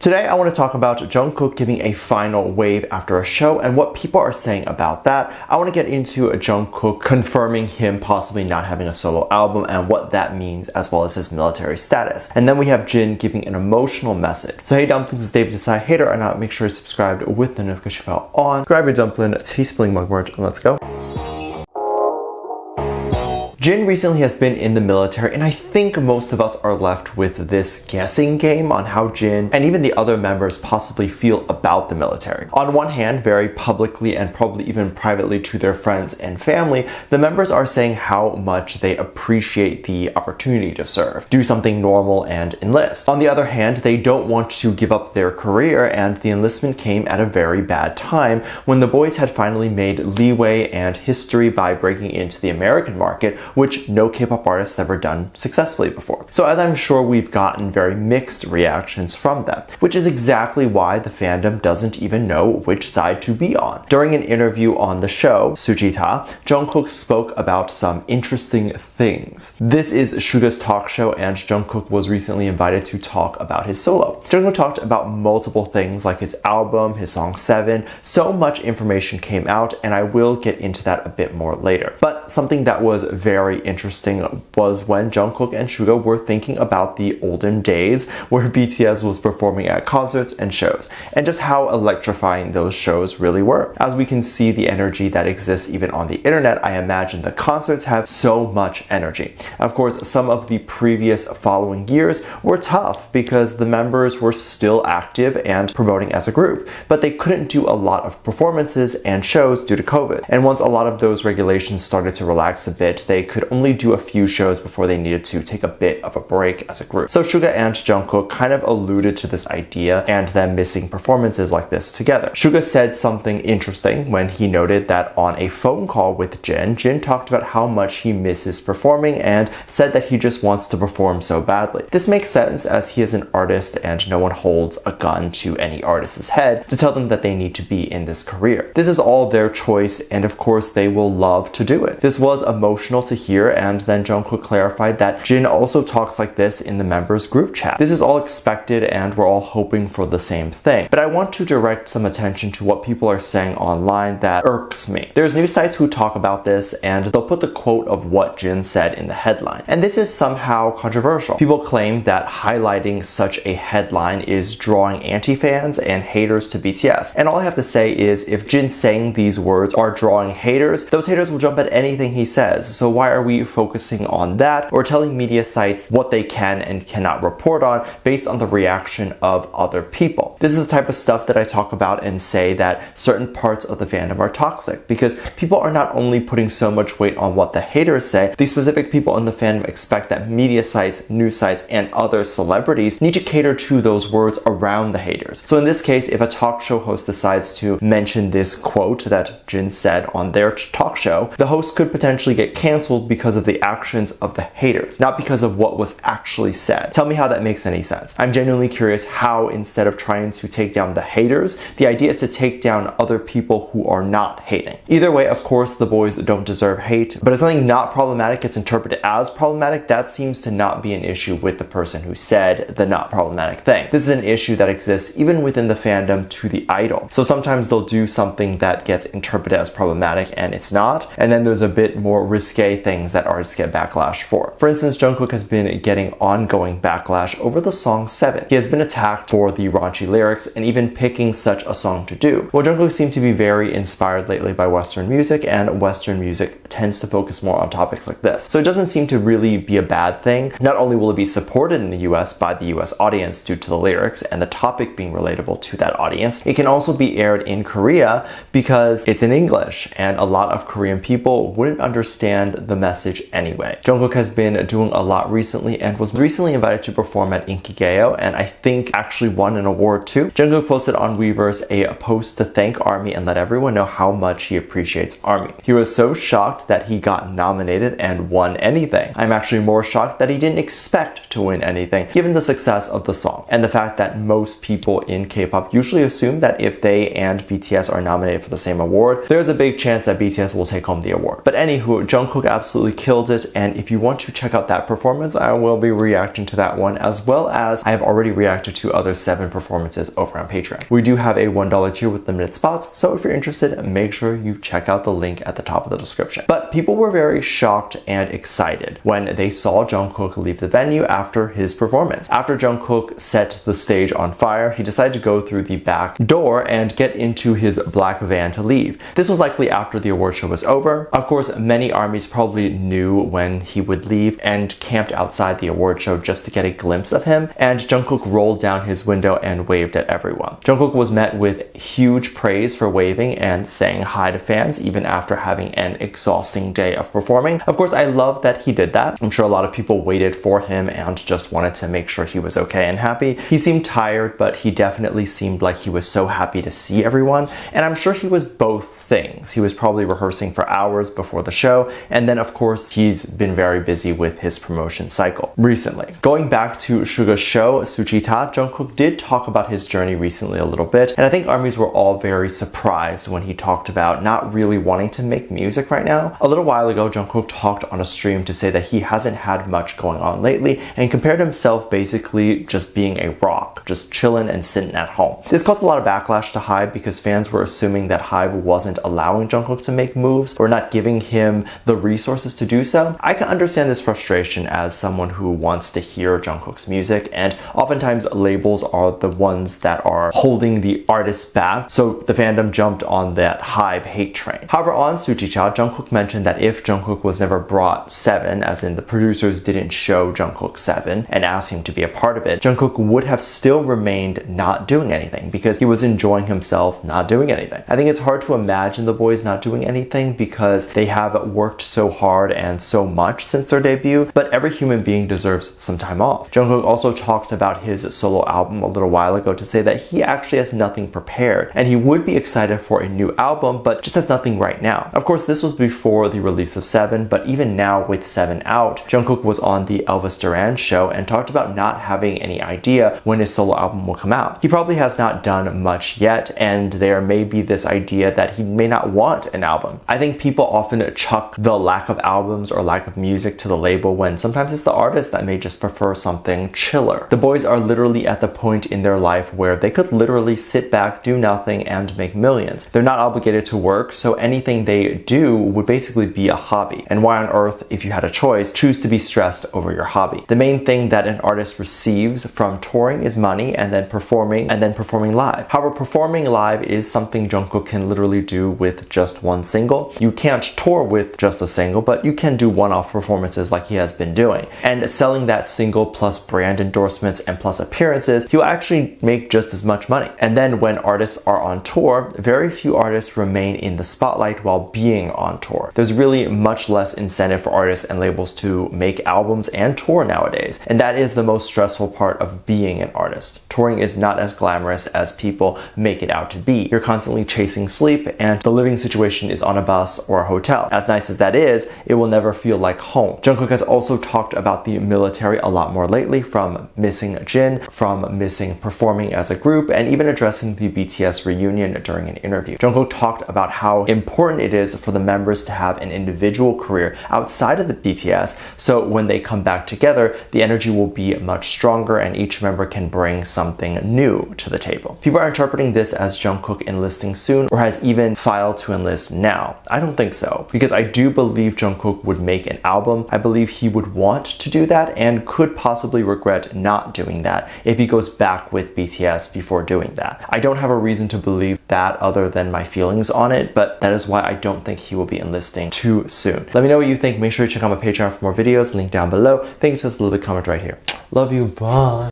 Today I want to talk about Jung Kook giving a final wave after a show and what people are saying about that. I want to get into Jung Kook confirming him possibly not having a solo album and what that means, as well as his military status. And then we have Jin giving an emotional message. So hey Dumplings, it's David Desai, hater or not, make sure you're subscribed with the notification bell on. Grab your dumpling, tea-spilling mug merch, and let's go. Jin recently has been in the military, and I think most of us are left with this guessing game on how Jin and even the other members possibly feel about the military. On one hand, very publicly and probably even privately to their friends and family, the members are saying how much they appreciate the opportunity to serve, do something normal and enlist. On the other hand, they don't want to give up their career, and the enlistment came at a very bad time when the boys had finally made leeway and history by breaking into the American market, which no K-pop artist ever done successfully before. So as I'm sure we've gotten very mixed reactions from them, which is exactly why the fandom doesn't even know which side to be on. During an interview on the show, Sujita, Jung Kook spoke about some interesting things. This is Suga's talk show, and Jung Kook was recently invited to talk about his solo. Jung Kook talked about multiple things like his album, his song 7, so much information came out, and I will get into that a bit more later. But something that was very interesting was when Jung Kook and Suga were thinking about the olden days where BTS was performing at concerts and shows, and just how electrifying those shows really were. As we can see the energy that exists even on the internet, I imagine the concerts have so much energy. Of course, some of the previous following years were tough because the members were still active and promoting as a group, but they couldn't do a lot of performances and shows due to COVID. And once a lot of those regulations started to relax a bit, they could only do a few shows before they needed to take a bit of a break as a group. So Suga and Jung Kook kind of alluded to this idea and them missing performances like this together. Suga said something interesting when he noted that on a phone call with Jin, Jin talked about how much he misses performing and said that he just wants to perform so badly. This makes sense as he is an artist and no one holds a gun to any artist's head to tell them that they need to be in this career. This is all their choice, and of course they will love to do it. This was emotional to hear, and then Jung Kook clarified that Jin also talks like this in the members group chat. This is all expected and we're all hoping for the same thing. But I want to direct some attention to what people are saying online that irks me. There's news sites who talk about this and they'll put the quote of what Jin said in the headline. And this is somehow controversial. People claim that highlighting such a headline is drawing anti-fans and haters to BTS. And all I have to say is if Jin saying these words are drawing haters, those haters will jump at anything he says. So why are we focusing on that or telling media sites what they can and cannot report on based on the reaction of other people? This is the type of stuff that I talk about and say that certain parts of the fandom are toxic, because people are not only putting so much weight on what the haters say, the specific people in the fandom expect that media sites, news sites, and other celebrities need to cater to those words around the haters. So in this case, if a talk show host decides to mention this quote that Jin said on their talk show, the host could potentially get canceled because of the actions of the haters, not because of what was actually said. Tell me how that makes any sense. I'm genuinely curious how, instead of trying to take down the haters, the idea is to take down other people who are not hating. Either way, of course, the boys don't deserve hate, but if something not problematic gets interpreted as problematic, that seems to not be an issue with the person who said the not problematic thing. This is an issue that exists even within the fandom to the idol. So sometimes they'll do something that gets interpreted as problematic and it's not, and then there's a bit more risque things that artists get backlash for. For instance, Jung Kook has been getting ongoing backlash over the song 7. He has been attacked for the raunchy lyrics and even picking such a song to do. Well, Jung Kook seems to be very inspired lately by Western music, and Western music tends to focus more on topics like this. So it doesn't seem to really be a bad thing. Not only will it be supported in the US by the US audience due to the lyrics and the topic being relatable to that audience, it can also be aired in Korea because it's in English and a lot of Korean people wouldn't understand the message anyway. Jung Kook has been doing a lot recently and was recently invited to perform at Inkigayo, and I think actually won an award too. Jung Kook posted on Weverse a post to thank ARMY and let everyone know how much he appreciates ARMY. He was so shocked that he got nominated and won anything. I'm actually more shocked that he didn't expect to win anything, given the success of the song and the fact that most people in K-pop usually assume that if they and BTS are nominated for the same award, there's a big chance that BTS will take home the award. But anywho, Jung Kook absolutely absolutely killed it, and if you want to check out that performance, I will be reacting to that one, as well as I have already reacted to other 7 performances over on Patreon. We do have a $1 tier with limited spots, so if you're interested, make sure you check out the link at the top of the description. But people were very shocked and excited when they saw Jung Kook leave the venue after his performance. After Jung Kook set the stage on fire, he decided to go through the back door and get into his black van to leave. This was likely after the award show was over. Of course, many ARMYs probably knew when he would leave and camped outside the award show just to get a glimpse of him, and Jung Kook rolled down his window and waved at everyone. Jung Kook was met with huge praise for waving and saying hi to fans even after having an exhausting day of performing. Of course, I love that he did that. I'm sure a lot of people waited for him and just wanted to make sure he was okay and happy. He seemed tired, but he definitely seemed like he was so happy to see everyone, and I'm sure he was both things. He was probably rehearsing for hours before the show, and then of course he's been very busy with his promotion cycle recently. Going back to Suga's show, Suchita, Jung Kook did talk about his journey recently a little bit, and I think ARMYs were all very surprised when he talked about not really wanting to make music right now. A little while ago, Jung Kook talked on a stream to say that he hasn't had much going on lately and compared himself basically just being a rock, just chilling and sitting at home. This caused a lot of backlash to HYBE because fans were assuming that HYBE wasn't allowing Jung Kook to make moves or not giving him the resources to do so. I can understand this frustration as someone who wants to hear Jung Kook's music, and oftentimes labels are the ones that are holding the artists back, so the fandom jumped on that HYBE hate train. However, on Suchicha, Jung Kook mentioned that if Jung Kook was never brought 7, as in the producers didn't show Jung Kook 7 and asked him to be a part of it, Jung Kook would have still remained not doing anything because he was enjoying himself not doing anything. I think it's hard to imagine the boys not doing anything because they have worked so hard and so much since their debut, but every human being deserves some time off. Jung Kook also talked about his solo album a little while ago to say that he actually has nothing prepared and he would be excited for a new album but just has nothing right now. Of course, this was before the release of 7, but even now with 7 out, Jung Kook was on the Elvis Duran show and talked about not having any idea when his solo album will come out. He probably has not done much yet, and there may be this idea that he may not want an album. I think people often chuck the lack of albums or lack of music to the label when sometimes it's the artist that may just prefer something chiller. The boys are literally at the point in their life where they could literally sit back, do nothing, and make millions. They're not obligated to work, so anything they do would basically be a hobby. And why on earth, if you had a choice, choose to be stressed over your hobby? The main thing that an artist receives from touring is money and then performing live. However, performing live is something Jung Kook can literally do with just one single. You can't tour with just a single, but you can do one-off performances like he has been doing. And selling that single plus brand endorsements and plus appearances, he'll actually make just as much money. And then when artists are on tour, very few artists remain in the spotlight while being on tour. There's really much less incentive for artists and labels to make albums and tour nowadays. And that is the most stressful part of being an artist. Touring is not as glamorous as people make it out to be. You're constantly chasing sleep, and the living situation is on a bus or a hotel. As nice as that is, it will never feel like home. Jung Kook has also talked about the military a lot more lately, from missing Jin, from missing performing as a group, and even addressing the BTS reunion during an interview. Jung Kook talked about how important it is for the members to have an individual career outside of the BTS, so when they come back together, the energy will be much stronger and each member can bring something new to the table. People are interpreting this as Jung Kook enlisting soon, or has even filed to enlist now. I don't think so, because I do believe Jung Kook would make an album. I believe he would want to do that and could possibly regret not doing that if he goes back with BTS before doing that. I don't have a reason to believe that other than my feelings on it, but that is why I don't think he will be enlisting too soon. Let me know what you think. Make sure to check out my Patreon for more videos, link down below. Thank you, so just leave a comment right here. Love you, bye.